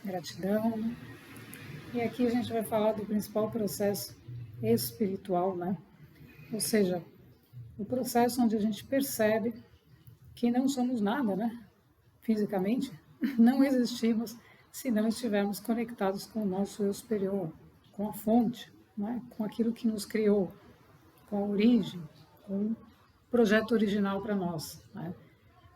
Gratidão. E aqui a gente vai falar do principal processo espiritual, né? Ou seja, o processo onde a gente percebe que não somos nada, né? Fisicamente, não existimos se não estivermos conectados com o nosso eu superior, com a fonte, né? Com aquilo que nos criou, com a origem, com o projeto original para nós, né?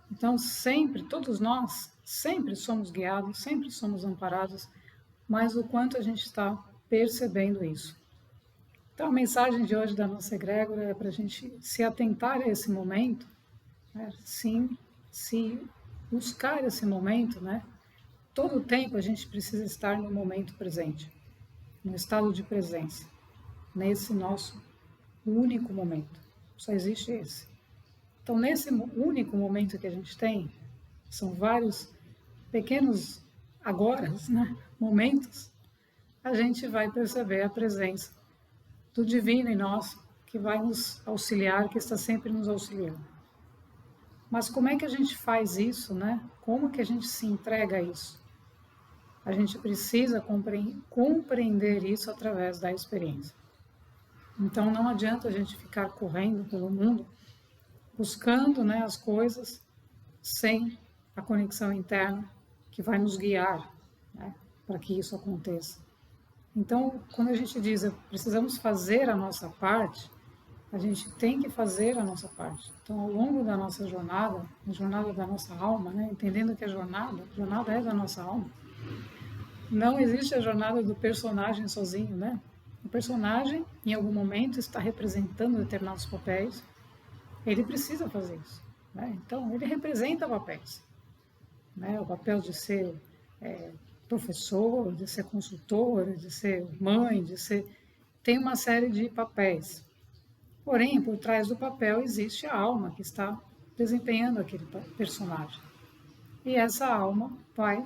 Então, sempre, todos nós, sempre somos guiados, sempre somos amparados, mas o quanto a gente está percebendo isso. Então, a mensagem de hoje da nossa egrégora é para a gente se atentar a esse momento, né? Sim, se buscar esse momento, né? Todo o tempo a gente precisa estar no momento presente, no estado de presença, nesse nosso único momento. Só existe esse. Então, nesse único momento que a gente tem, são vários pequenos agora, né? Momentos, a gente vai perceber a presença do divino em nós, que vai nos auxiliar, que está sempre nos auxiliando. Mas como é que a gente faz isso, né? Como que a gente se entrega a isso? A gente precisa compreender isso através da experiência. Então não adianta a gente ficar correndo pelo mundo, buscando, né, as coisas sem a conexão interna que vai nos guiar, né, para que isso aconteça. Então, quando a gente diz precisamos fazer a nossa parte, a gente tem que fazer a nossa parte. Então, ao longo da nossa jornada, a jornada da nossa alma, né, entendendo que a jornada é da nossa alma, não existe a jornada do personagem sozinho, né? O personagem, em algum momento, está representando determinados papéis, ele precisa fazer isso, né? Então, ele representa papéis, né? O papel de ser professor, de ser consultora, de ser mãe, de ser... Tem uma série de papéis. Porém, por trás do papel existe a alma que está desempenhando aquele personagem. E essa alma vai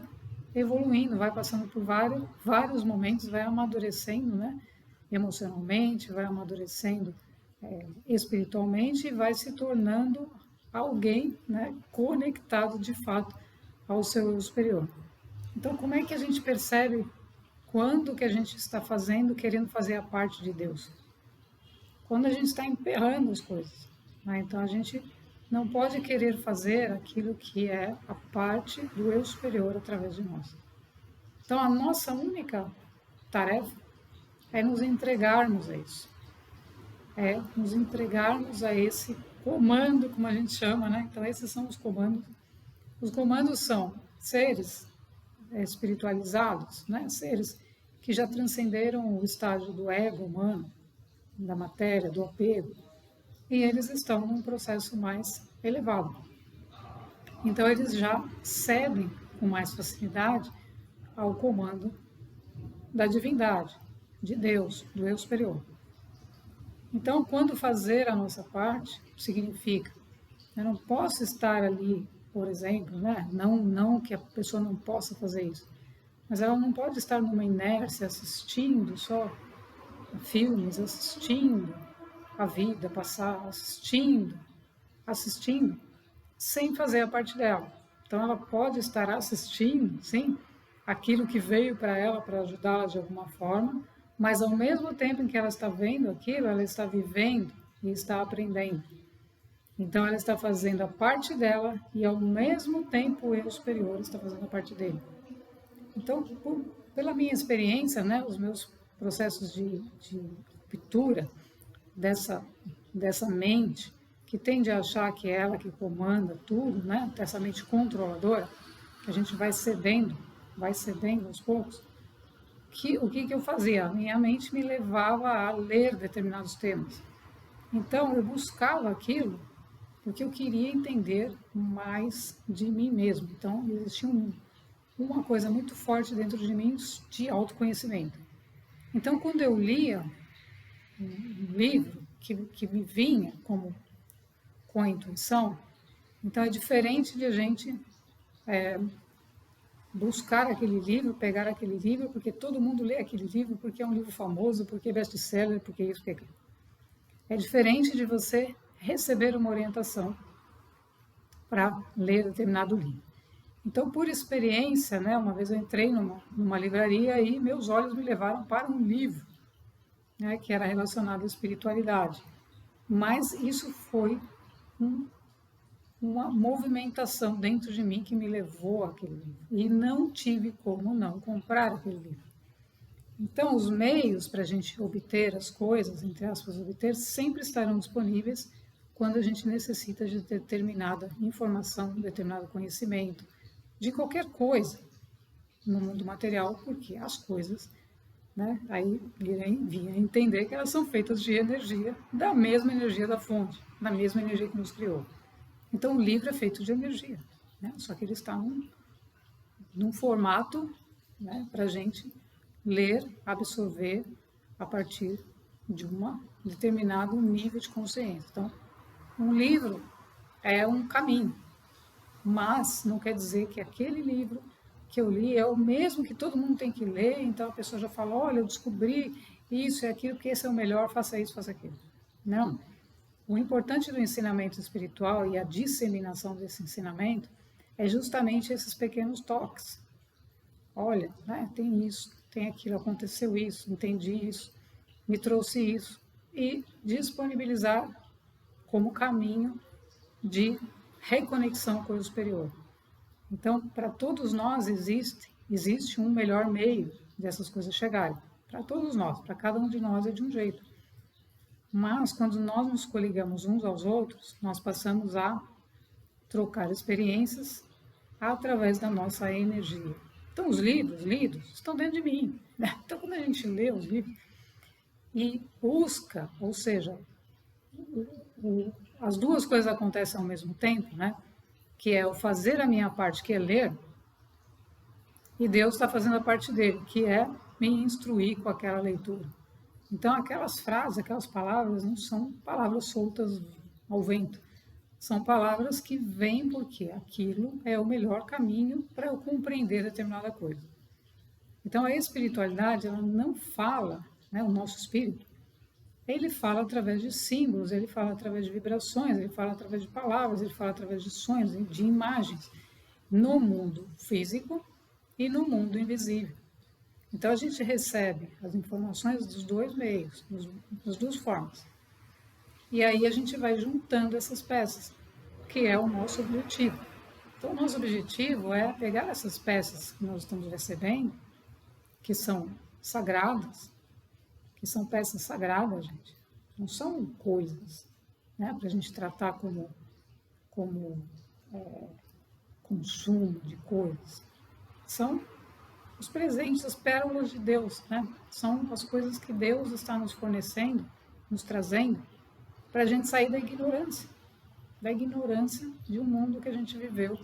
evoluindo, vai passando por vários momentos, vai amadurecendo, né? Emocionalmente, vai amadurecendo espiritualmente e vai se tornando alguém, né? Conectado de fato ao seu eu superior. Então, como é que a gente percebe quando que a gente está fazendo, querendo fazer a parte de Deus? Quando a gente está emperrando as coisas, né? Então, a gente não pode querer fazer aquilo que é a parte do eu superior através de nós. Então, a nossa única tarefa é nos entregarmos a isso. É nos entregarmos a esse comando, como a gente chama, né? Então, esses são os comandos. Os comandos são seres espiritualizados, né? Seres que já transcenderam o estágio do ego humano, da matéria, do apego, e eles estão num processo mais elevado. Então, eles já cedem com mais facilidade ao comando da divindade, de Deus, do eu superior. Então, quando fazer a nossa parte, significa, eu não posso estar ali, por exemplo, né? Não que a pessoa não possa fazer isso, mas ela não pode estar numa inércia assistindo só filmes, assistindo a vida passar, assistindo, sem fazer a parte dela. Então, ela pode estar assistindo, sim, aquilo que veio para ela para ajudá-la de alguma forma, mas ao mesmo tempo em que ela está vendo aquilo, ela está vivendo e está aprendendo. Então, ela está fazendo a parte dela e ao mesmo tempo o eu superior está fazendo a parte dele. Então, pela minha experiência, né, os meus processos de ruptura dessa mente que tende a achar que é ela que comanda tudo, né? Essa mente controladora, que a gente vai cedendo aos poucos. O que eu fazia? A minha mente me levava a ler determinados temas. Então, eu buscava aquilo porque eu queria entender mais de mim mesmo. Então, existia uma coisa muito forte dentro de mim de autoconhecimento. Então, quando eu lia um livro que me vinha como com a intuição, então é diferente de a gente buscar aquele livro, pegar aquele livro, porque todo mundo lê aquele livro, porque é um livro famoso, porque é best-seller, porque isso, porque aquilo. É diferente de você receber uma orientação para ler determinado livro. Então, por experiência, né, uma vez eu entrei numa livraria e meus olhos me levaram para um livro, né, que era relacionado à espiritualidade. Mas isso foi um, uma movimentação dentro de mim que me levou àquele livro. E não tive como não comprar aquele livro. Então, os meios para a gente obter as coisas, entre aspas, obter, sempre estarão disponíveis quando a gente necessita de determinada informação, determinado conhecimento, de qualquer coisa no mundo material, porque as coisas, né, aí vinha entender que elas são feitas de energia, da mesma energia da fonte, da mesma energia que nos criou. Então, o livro é feito de energia, né, só que ele está num formato, né, para a gente ler, absorver a partir de um determinado nível de consciência. Então, um livro é um caminho, mas não quer dizer que aquele livro que eu li é o mesmo que todo mundo tem que ler, então a pessoa já fala, olha, eu descobri isso e aquilo, que esse é o melhor, faça isso, faça aquilo. Não. O importante do ensinamento espiritual e a disseminação desse ensinamento é justamente esses pequenos toques. Olha, né, tem isso, tem aquilo, aconteceu isso, entendi isso, me trouxe isso. E disponibilizar como caminho de reconexão com o superior. Então, para todos nós existe um melhor meio dessas coisas chegarem. Para todos nós, para cada um de nós é de um jeito. Mas, quando nós nos coligamos uns aos outros, nós passamos a trocar experiências através da nossa energia. Então, os livros lidos estão dentro de mim. Né? Então, quando a gente lê os livros e busca, ou seja, as duas coisas acontecem ao mesmo tempo, né? Que é o fazer a minha parte, que é ler, e Deus está fazendo a parte dele, que é me instruir com aquela leitura. Então, aquelas frases, aquelas palavras não são palavras soltas ao vento, são palavras que vêm porque aquilo é o melhor caminho para eu compreender determinada coisa. Então, a espiritualidade, ela não fala, né, o nosso espírito, ele fala através de símbolos, ele fala através de vibrações, ele fala através de palavras, ele fala através de sonhos, de imagens, no mundo físico e no mundo invisível. Então, a gente recebe as informações dos dois meios, das duas formas. E aí a gente vai juntando essas peças, que é o nosso objetivo. Então, o nosso objetivo é pegar essas peças que nós estamos recebendo, que são sagradas, que são peças sagradas, gente. Não são coisas, né, para a gente tratar como consumo de coisas. São os presentes, as pérolas de Deus, né? São as coisas que Deus está nos fornecendo, nos trazendo, para a gente sair da ignorância de um mundo que a gente viveu,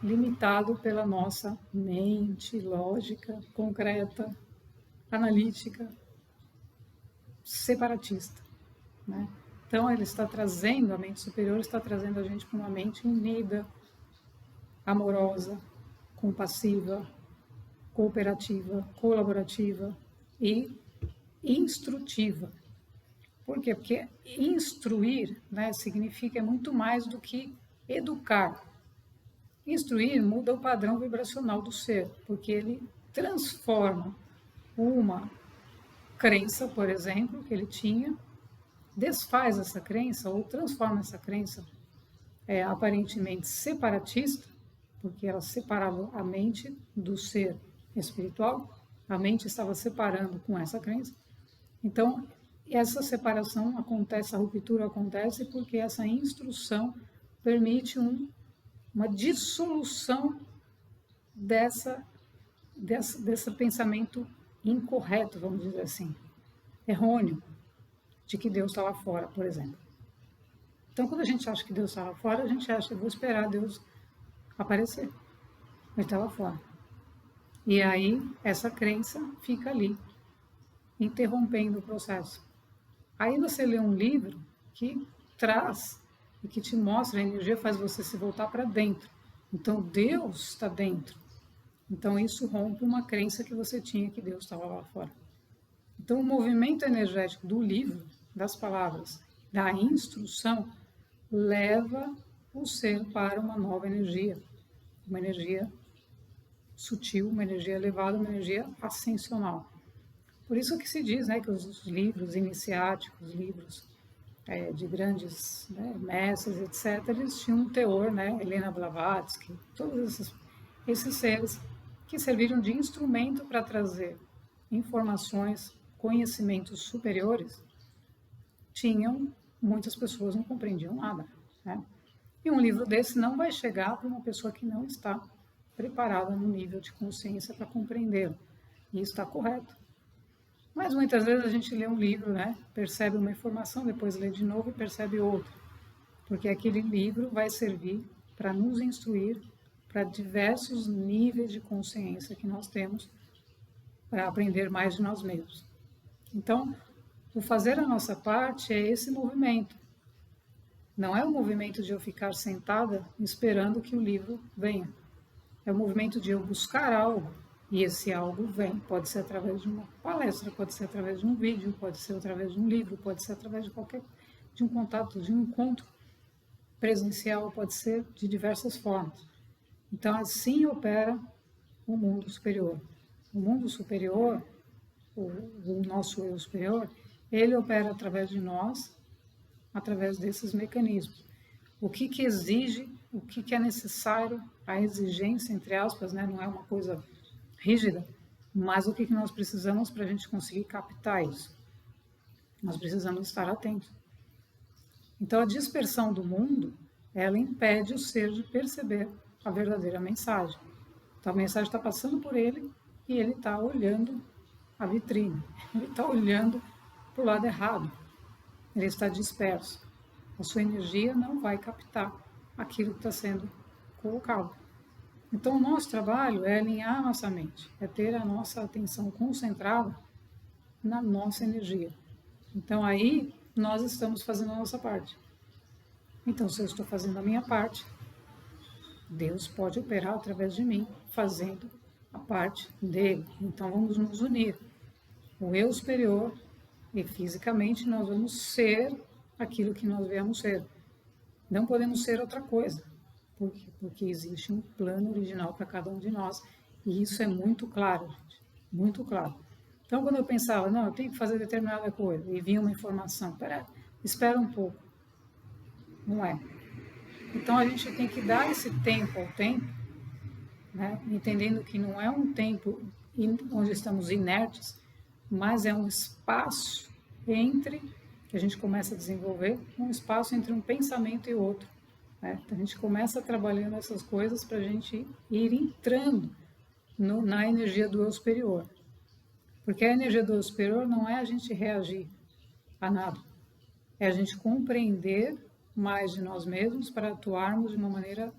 limitado pela nossa mente lógica, concreta, analítica, separatista, né? Então, ele está trazendo, a mente superior está trazendo a gente para uma mente unida, amorosa, compassiva, cooperativa, colaborativa e instrutiva. Por quê? Porque instruir, né, significa muito mais do que educar. Instruir muda o padrão vibracional do ser, porque ele transforma uma crença, por exemplo, que ele tinha, desfaz essa crença ou transforma essa crença aparentemente separatista, porque ela separava a mente do ser espiritual, a mente estava separando com essa crença. Então, essa separação acontece, a ruptura acontece porque essa instrução permite uma dissolução desse pensamento incorreto, vamos dizer assim, errôneo, de que Deus está lá fora, por exemplo. Então, quando a gente acha que Deus está lá fora, a gente acha que vou esperar Deus aparecer. Ele está lá fora. E aí, essa crença fica ali, interrompendo o processo. Aí você lê um livro que traz e que te mostra, a energia faz você se voltar para dentro. Então, Deus está dentro. Então, isso rompe uma crença que você tinha que Deus estava lá fora. Então, o movimento energético do livro, das palavras, da instrução, leva o ser para uma nova energia. uma energia sutil, uma energia elevada, uma energia ascensional. Por isso que se diz, né, que os livros iniciáticos, livros de grandes, né, mestres, etc., eles tinham um teor, né, Helena Blavatsky, todos esses seres que serviram de instrumento para trazer informações, conhecimentos superiores, muitas pessoas não compreendiam nada, né? E um livro desse não vai chegar para uma pessoa que não está preparada no nível de consciência para compreendê-lo. E isso está correto. Mas muitas vezes a gente lê um livro, né, percebe uma informação, depois lê de novo e percebe outra. Porque aquele livro vai servir para nos instruir para diversos níveis de consciência que nós temos para aprender mais de nós mesmos. Então, o fazer a nossa parte é esse movimento. Não é o movimento de eu ficar sentada esperando que o livro venha. É o movimento de eu buscar algo, e esse algo vem. Pode ser através de uma palestra, pode ser através de um vídeo, pode ser através de um livro, pode ser através de um contato, de um encontro presencial, pode ser de diversas formas. Então, assim opera o mundo superior. O mundo superior, o nosso eu superior, ele opera através de nós, através desses mecanismos. O que exige, o que é necessário, a exigência, entre aspas, né, não é uma coisa rígida, mas o que nós precisamos para a gente conseguir captar isso? Nós precisamos estar atentos. Então, a dispersão do mundo, ela impede o ser de perceber a verdadeira mensagem. Então, a mensagem está passando por ele e ele está olhando a vitrine, ele está olhando para o lado errado, ele está disperso. A sua energia não vai captar aquilo que está sendo colocado. Então, o nosso trabalho é alinhar a nossa mente, é ter a nossa atenção concentrada na nossa energia. Então, aí, nós estamos fazendo a nossa parte. Então, se eu estou fazendo a minha parte, Deus pode operar através de mim, fazendo a parte dele. Então, vamos nos unir. O eu superior, e fisicamente nós vamos ser aquilo que nós viemos ser. Não podemos ser outra coisa. Por quê? Porque existe um plano original para cada um de nós. E isso é muito claro, gente. Muito claro. Então, quando eu pensava, não, eu tenho que fazer determinada coisa, e vinha uma informação, espera um pouco. Não é. Então, a gente tem que dar esse tempo ao tempo, né? Entendendo que não é um tempo onde estamos inertes, mas é um espaço entre, que a gente começa a desenvolver, um espaço entre um pensamento e outro. Né? Então, a gente começa trabalhando essas coisas para a gente ir entrando na energia do eu superior. Porque a energia do eu superior não é a gente reagir a nada, é a gente compreender mais de nós mesmos para atuarmos de uma maneira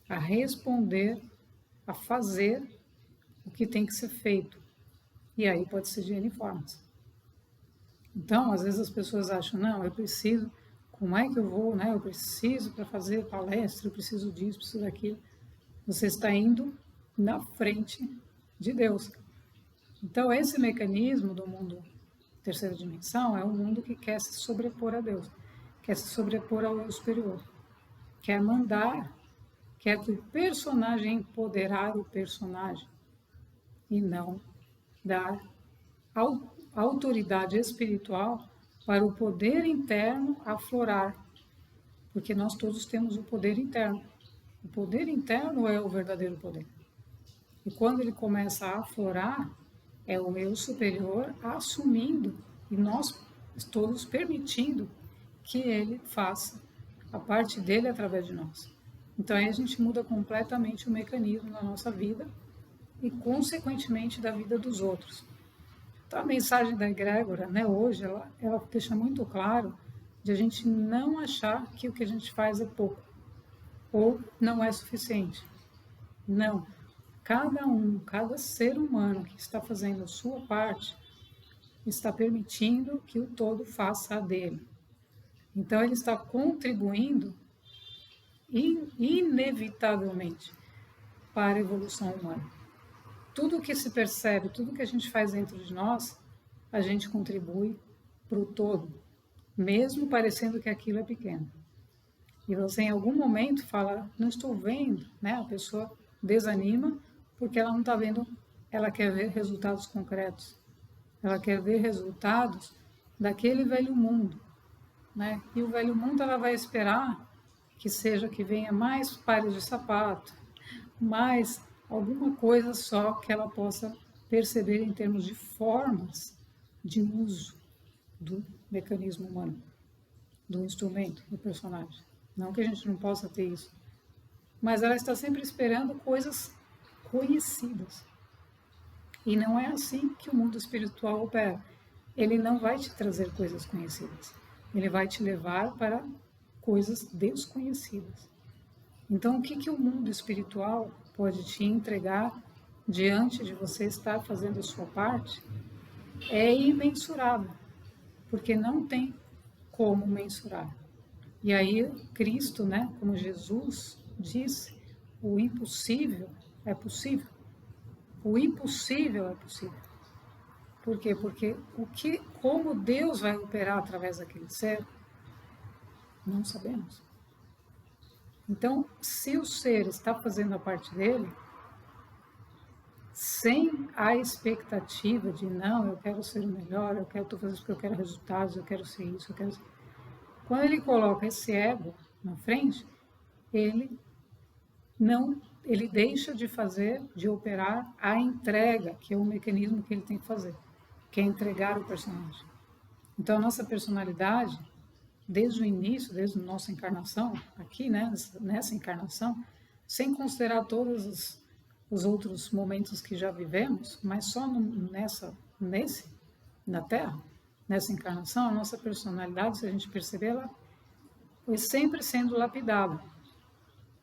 a responder, a fazer o que tem que ser feito. E aí pode ser de N formas. Então, às vezes as pessoas acham, não, eu preciso, como é que eu vou, né? Eu preciso para fazer palestra, eu preciso disso, preciso daquilo. Você está indo na frente de Deus. Então, esse mecanismo do mundo terceira dimensão é um mundo que quer se sobrepor a Deus, quer se sobrepor ao eu superior, quer mandar, quer que o personagem empoderar o personagem e não dar autoridade espiritual para o poder interno aflorar, porque nós todos temos o poder interno. O poder interno é o verdadeiro poder. E quando ele começa a aflorar, é o eu superior assumindo e nós todos permitindo que ele faça a parte dele através de nós. Então aí a gente muda completamente o mecanismo da nossa vida e consequentemente da vida dos outros. Então a mensagem da egrégora, né, hoje, ela deixa muito claro de a gente não achar que o que a gente faz é pouco ou não é suficiente. Não. Cada ser humano que está fazendo a sua parte, está permitindo que o todo faça a dele. Então, ele está contribuindo inevitavelmente para a evolução humana. Tudo que se percebe, tudo que a gente faz dentro de nós, a gente contribui para o todo, mesmo parecendo que aquilo é pequeno. E você, em algum momento, fala, não estou vendo, né? A pessoa desanima porque ela não está vendo, ela quer ver resultados concretos. Ela quer ver resultados daquele velho mundo, né? E o velho mundo ela vai esperar que venha mais pares de sapato, mais alguma coisa só que ela possa perceber em termos de formas de uso do mecanismo humano, do instrumento, do personagem. Não que a gente não possa ter isso, mas ela está sempre esperando coisas conhecidas. E não é assim que o mundo espiritual opera. Ele não vai te trazer coisas conhecidas. Ele vai te levar para coisas desconhecidas. Então, o que o mundo espiritual pode te entregar diante de você estar fazendo a sua parte é imensurável, porque não tem como mensurar. E aí, Cristo, né, como Jesus disse, o impossível é possível. O impossível é possível. Por quê? Porque como Deus vai operar através daquele ser, não sabemos. Então, se o ser está fazendo a parte dele, sem a expectativa de, não, eu quero ser o melhor, eu quero fazer isso porque eu quero resultados, eu quero ser isso, eu quero ser... Quando ele coloca esse ego na frente, ele deixa de fazer, de operar a entrega, que é o mecanismo que ele tem que fazer, que é entregar o personagem. Então, a nossa personalidade, desde o início, desde a nossa encarnação, aqui, né, nessa encarnação, sem considerar todos os outros momentos que já vivemos, mas só na Terra, nessa encarnação, a nossa personalidade, se a gente perceber, ela foi sempre sendo lapidada,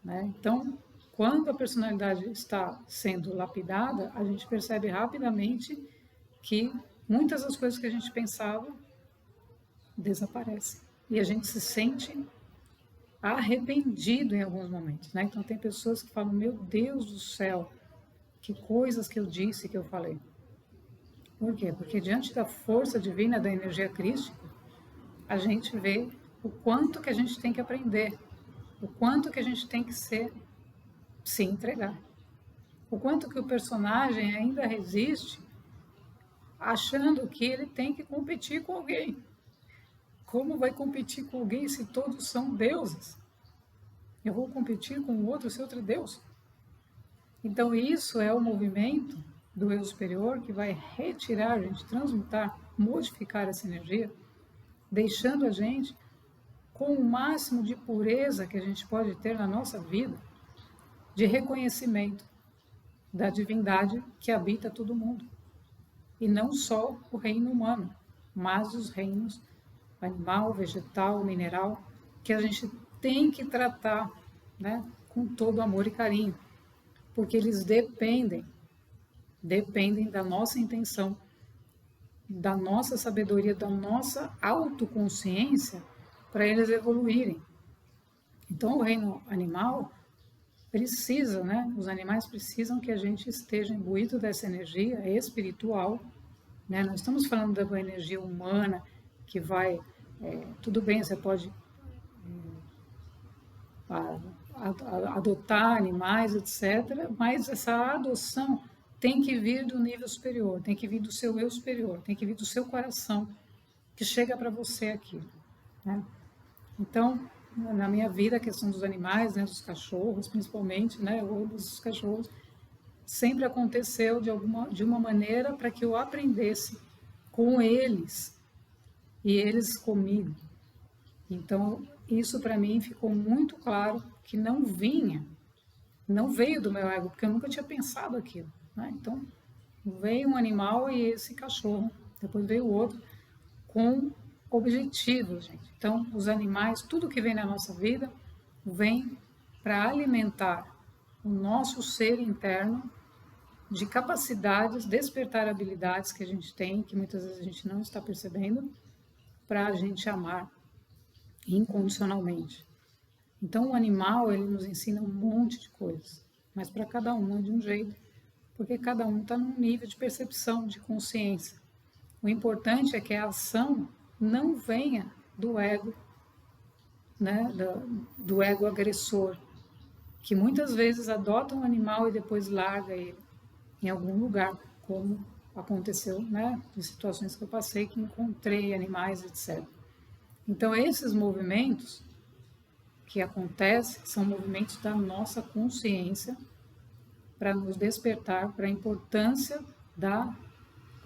né? Então, quando a personalidade está sendo lapidada, a gente percebe rapidamente que muitas das coisas que a gente pensava desaparecem. E a gente se sente arrependido em alguns momentos, né? Então, tem pessoas que falam, meu Deus do céu, que coisas que eu disse, que eu falei. Por quê? Porque diante da força divina, da energia crística, a gente vê o quanto que a gente tem que aprender, o quanto que a gente tem que se entregar, o quanto que o personagem ainda resiste achando que ele tem que competir com alguém. Como vai competir com alguém se todos são deuses? Eu vou competir com o outro se outro é Deus? Então isso é o movimento do eu superior que vai retirar a gente, transmutar, modificar essa energia, deixando a gente com o máximo de pureza que a gente pode ter na nossa vida, de reconhecimento da divindade que habita todo mundo. E não só o reino humano, mas os reinos animal, vegetal, mineral, que a gente tem que tratar, né, com todo amor e carinho, porque eles dependem da nossa intenção, da nossa sabedoria, da nossa autoconsciência para eles evoluírem. Então, o reino animal precisa, né? Os animais precisam que a gente esteja imbuído dessa energia espiritual, né? Não estamos falando da energia humana que vai, tudo bem, você pode adotar animais, etc., mas essa adoção tem que vir do nível superior, tem que vir do seu eu superior, tem que vir do seu coração, que chega para você aqui, né? Então, na minha vida, a questão dos animais, né, dos cachorros, principalmente, né, ou dos cachorros, sempre aconteceu de uma maneira para que eu aprendesse com eles e eles comigo. Então, isso para mim ficou muito claro que não veio do meu ego, porque eu nunca tinha pensado aquilo, né? Então, veio um animal e esse cachorro, depois veio o outro, com objetivos, gente. Então, os animais, tudo que vem na nossa vida, vem para alimentar o nosso ser interno de capacidades, despertar habilidades que a gente tem, que muitas vezes a gente não está percebendo, para a gente amar incondicionalmente. Então, o animal, ele nos ensina um monte de coisas, mas para cada um é de um jeito, porque cada um está num nível de percepção, de consciência. O importante é que a ação não venha do ego, né, do ego agressor, que muitas vezes adota um animal e depois larga ele em algum lugar, como aconteceu, né, em situações que eu passei, que encontrei animais, etc. Então, esses movimentos que acontecem são movimentos da nossa consciência para nos despertar para a importância da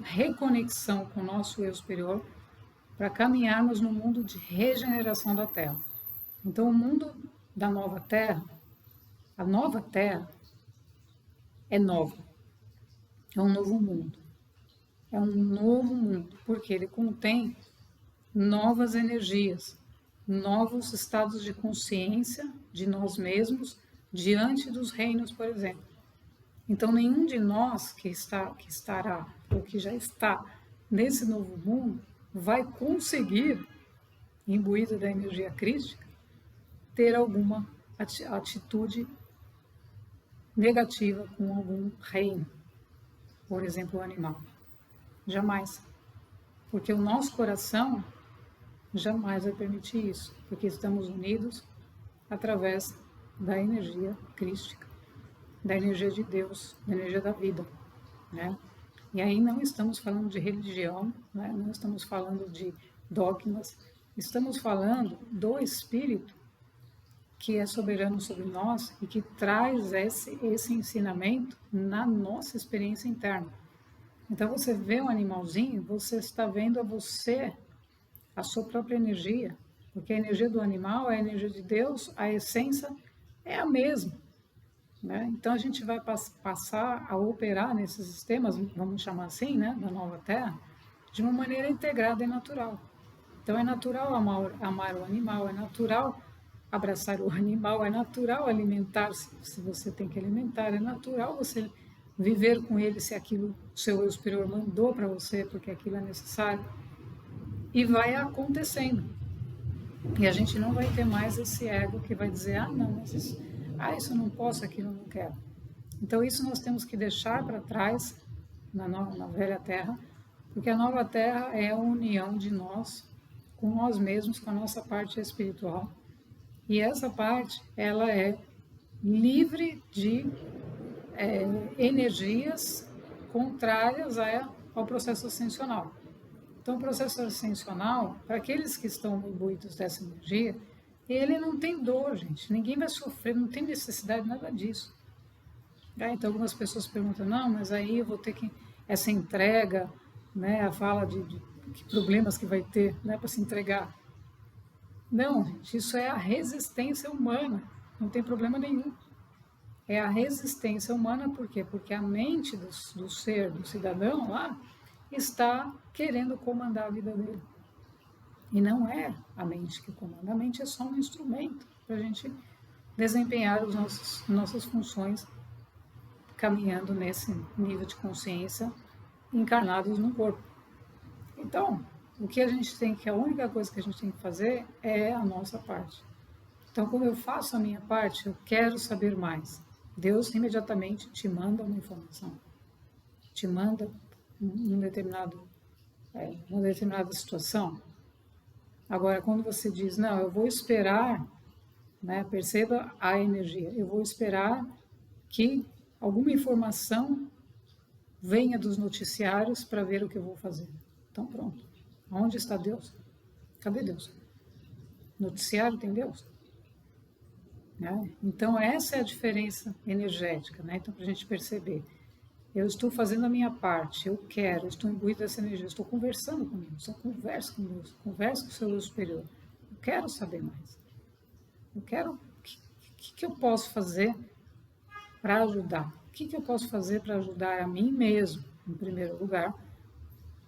reconexão com o nosso eu superior, para caminharmos no mundo de regeneração da Terra. Então, o mundo da nova Terra, a nova Terra é nova, é um novo mundo. É um novo mundo, porque ele contém novas energias, novos estados de consciência de nós mesmos diante dos reinos, por exemplo. Então, nenhum de nós que estará ou que já está nesse novo mundo vai conseguir, imbuído da energia crística, ter alguma atitude negativa com algum reino, por exemplo, o animal. Jamais. Porque o nosso coração jamais vai permitir isso, porque estamos unidos através da energia crística, da energia de Deus, da energia da vida, né? E aí não estamos falando de religião, né? Não estamos falando de dogmas, estamos falando do Espírito que é soberano sobre nós e que traz esse ensinamento na nossa experiência interna. Então, você vê um animalzinho, você está vendo a sua própria energia, porque a energia do animal é a energia de Deus, a essência é a mesma, né? Então, a gente vai passar a operar nesses sistemas, vamos chamar assim, né, da nova Terra, de uma maneira integrada e natural. Então, é natural amar o animal, é natural abraçar o animal, é natural alimentar-se se você tem que alimentar, é natural você viver com ele se aquilo o seu eu superior mandou para você, porque aquilo é necessário. E vai acontecendo. E a gente não vai ter mais esse ego que vai dizer, não, mas isso eu não posso, aquilo eu não quero. Então, isso nós temos que deixar para trás na velha Terra, porque a nova Terra é a união de nós com nós mesmos, com a nossa parte espiritual. E essa parte, ela é livre de energias contrárias ao processo ascensional. Então, o processo ascensional, para aqueles que estão imbuídos dessa energia, ele não tem dor, gente. Ninguém vai sofrer, não tem necessidade de nada disso. Então, algumas pessoas perguntam, não, mas aí eu vou ter que... Essa entrega, né, a fala de que problemas que vai ter, né, para se entregar. Não, gente, isso é a resistência humana. Não tem problema nenhum. É a resistência humana, por quê? Porque a mente do ser, do cidadão lá, está querendo comandar a vida dele. E não é a mente que comanda, a mente é só um instrumento para a gente desempenhar nossas funções caminhando nesse nível de consciência encarnados no corpo. Então, o que a gente tem que, a única coisa que a gente tem que fazer é a nossa parte. Então, quando eu faço a minha parte, eu quero saber mais. Deus imediatamente te manda uma informação, te manda uma determinada situação. Agora, quando você diz, não, eu vou esperar, né, perceba a energia, eu vou esperar que alguma informação venha dos noticiários para ver o que eu vou fazer. Então, pronto. Onde está Deus? Cadê Deus? Noticiário tem Deus? Né? Então, essa é a diferença energética, né? Então, para a gente perceber. Eu estou fazendo a minha parte, eu quero, eu estou imbuído dessa energia, eu estou conversando com Deus, eu converso com Deus, converso com o seu eu superior. Eu quero saber mais. Eu quero, o que eu posso fazer para ajudar? O que eu posso fazer para ajudar a mim mesmo, em primeiro lugar,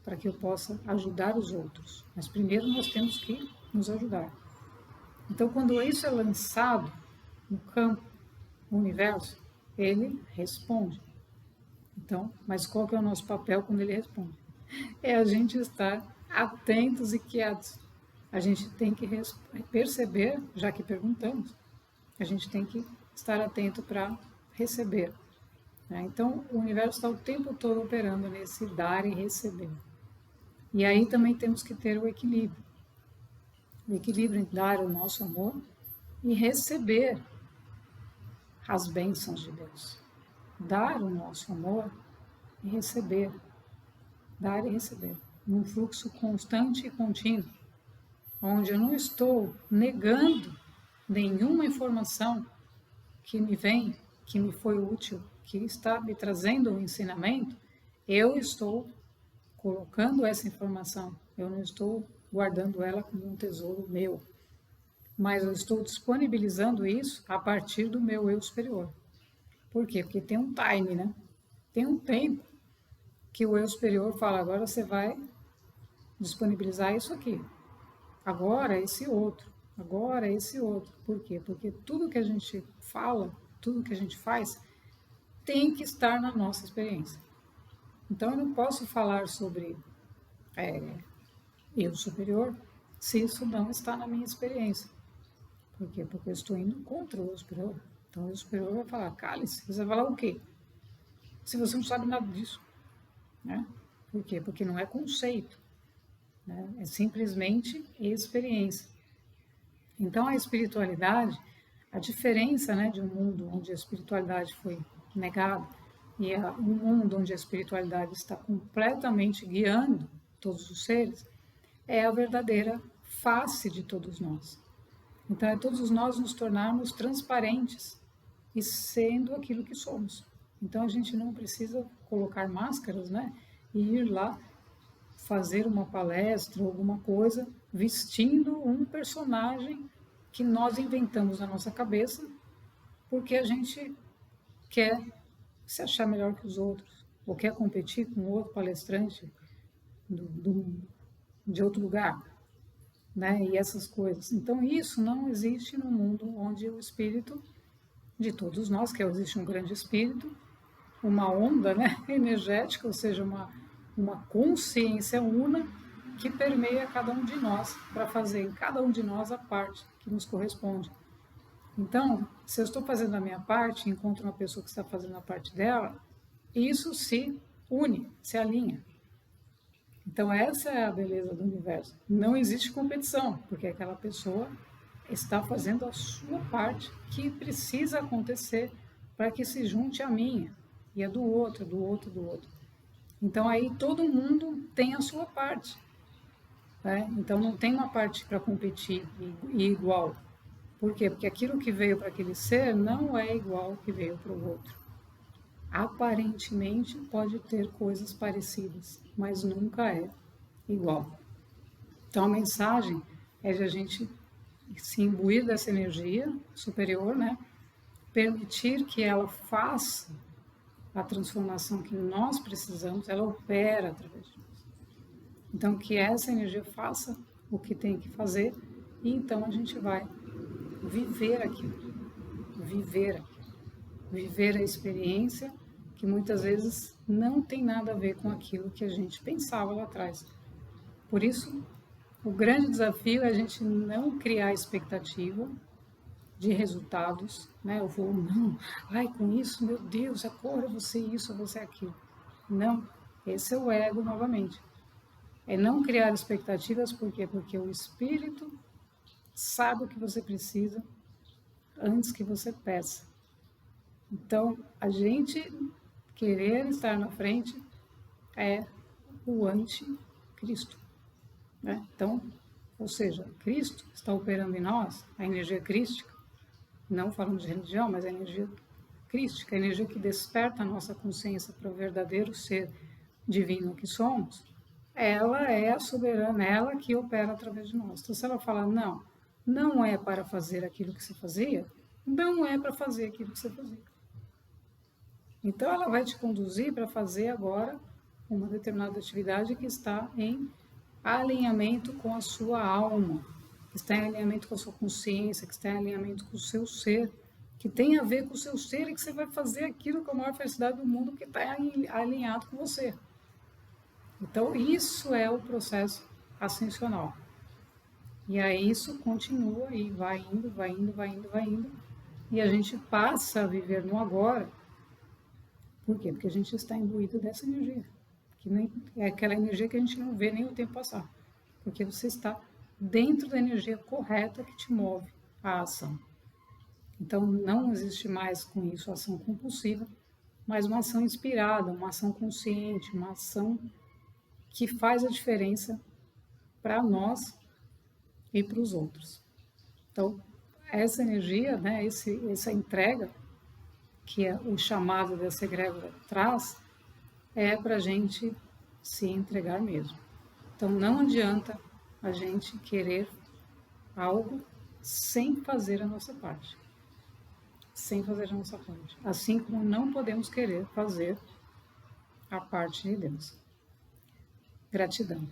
para que eu possa ajudar os outros? Mas primeiro nós temos que nos ajudar. Então, quando isso é lançado no campo, no universo, ele responde. Então, mas qual que é o nosso papel quando ele responde? É a gente estar atentos e quietos. A gente tem que perceber, já que perguntamos, a gente tem que estar atento para receber. Né? Então, o universo está o tempo todo operando nesse dar e receber. E aí também temos que ter o equilíbrio. O equilíbrio em dar o nosso amor e receber as bênçãos de Deus. Dar o nosso amor e receber. Dar e receber. Num fluxo constante e contínuo, onde eu não estou negando nenhuma informação que me vem, que me foi útil, que está me trazendo um ensinamento, eu estou colocando essa informação, eu não estou guardando ela como um tesouro meu, mas eu estou disponibilizando isso a partir do meu eu superior. Por quê? Porque tem um time, né? Tem um tempo que o eu superior fala, agora você vai disponibilizar isso aqui. Agora esse outro. Agora esse outro. Por quê? Porque tudo que a gente fala, tudo que a gente faz, tem que estar na nossa experiência. Então eu não posso falar sobre eu superior se isso não está na minha experiência. Por quê? Porque eu estou indo contra o eu superior. Então o eu superior vai falar, cale-se. Você vai falar o quê? Se você não sabe nada disso. Né? Por quê? Porque não é conceito. Né? É simplesmente experiência. Então a espiritualidade, a diferença, né, de um mundo onde a espiritualidade foi negada e um mundo onde a espiritualidade está completamente guiando todos os seres, é a verdadeira face de todos nós. Então é todos nós nos tornarmos transparentes e sendo aquilo que somos. Então a gente não precisa colocar máscaras, né, e ir lá fazer uma palestra ou alguma coisa vestindo um personagem que nós inventamos na nossa cabeça porque a gente quer se achar melhor que os outros ou quer competir com outro palestrante de outro lugar, né? E essas coisas. Então isso não existe no mundo onde o espírito de todos nós, que existe um grande espírito, uma onda, né, energética, ou seja, uma consciência una que permeia cada um de nós, para fazer em cada um de nós a parte que nos corresponde. Então, se eu estou fazendo a minha parte, encontro uma pessoa que está fazendo a parte dela, isso se une, se alinha. Então, essa é a beleza do universo. Não existe competição, porque aquela pessoa está fazendo a sua parte, que precisa acontecer para que se junte a minha, e a do outro, do outro, do outro. Então aí todo mundo tem a sua parte. Né? Então não tem uma parte para competir e igual. Por quê? Porque aquilo que veio para aquele ser não é igual ao que veio para o outro. Aparentemente pode ter coisas parecidas, mas nunca é igual. Então a mensagem é de a gente se imbuir dessa energia superior, né? Permitir que ela faça a transformação que nós precisamos, ela opera através de nós. Então, que essa energia faça o que tem que fazer e então a gente vai viver aquilo, viver a experiência que muitas vezes não tem nada a ver com aquilo que a gente pensava lá atrás. Por isso, o grande desafio é a gente não criar expectativa de resultados, né? Eu vou, não, ai, com isso, meu Deus, agora eu vou ser isso, eu vou ser aquilo. Não, esse é o ego novamente. É não criar expectativas, por quê? Porque o espírito sabe o que você precisa antes que você peça. Então, a gente querer estar na frente é o anticristo, né? Então, ou seja, Cristo está operando em nós, a energia crística, não falando de religião, mas a energia crística, a energia que desperta a nossa consciência para o verdadeiro ser divino que somos, ela é a soberana, ela que opera através de nós. Então, se ela falar, não, não é para fazer aquilo que você fazia, não é para fazer aquilo que você fazia. Então, ela vai te conduzir para fazer agora uma determinada atividade que está em alinhamento com a sua alma, que está em alinhamento com a sua consciência, que está em alinhamento com o seu ser, que tem a ver com o seu ser e que você vai fazer aquilo com a maior felicidade do mundo que está alinhado com você. Então, isso é o processo ascensional. E aí isso continua e vai indo, vai indo, vai indo, vai indo. E a gente passa a viver no agora. Por quê? Porque a gente está imbuído dessa energia. Que nem, é aquela energia que a gente não vê nem o tempo passar. Porque você está dentro da energia correta que te move à ação. Então, não existe mais com isso ação compulsiva, mas uma ação inspirada, uma ação consciente, uma ação que faz a diferença para nós e para os outros. Então, essa energia, né, essa entrega, que é o chamado dessa egrégora traz, é para a gente se entregar mesmo. Então, não adianta a gente querer algo sem fazer a nossa parte. Sem fazer a nossa parte. Assim como não podemos querer fazer a parte de Deus. Gratidão.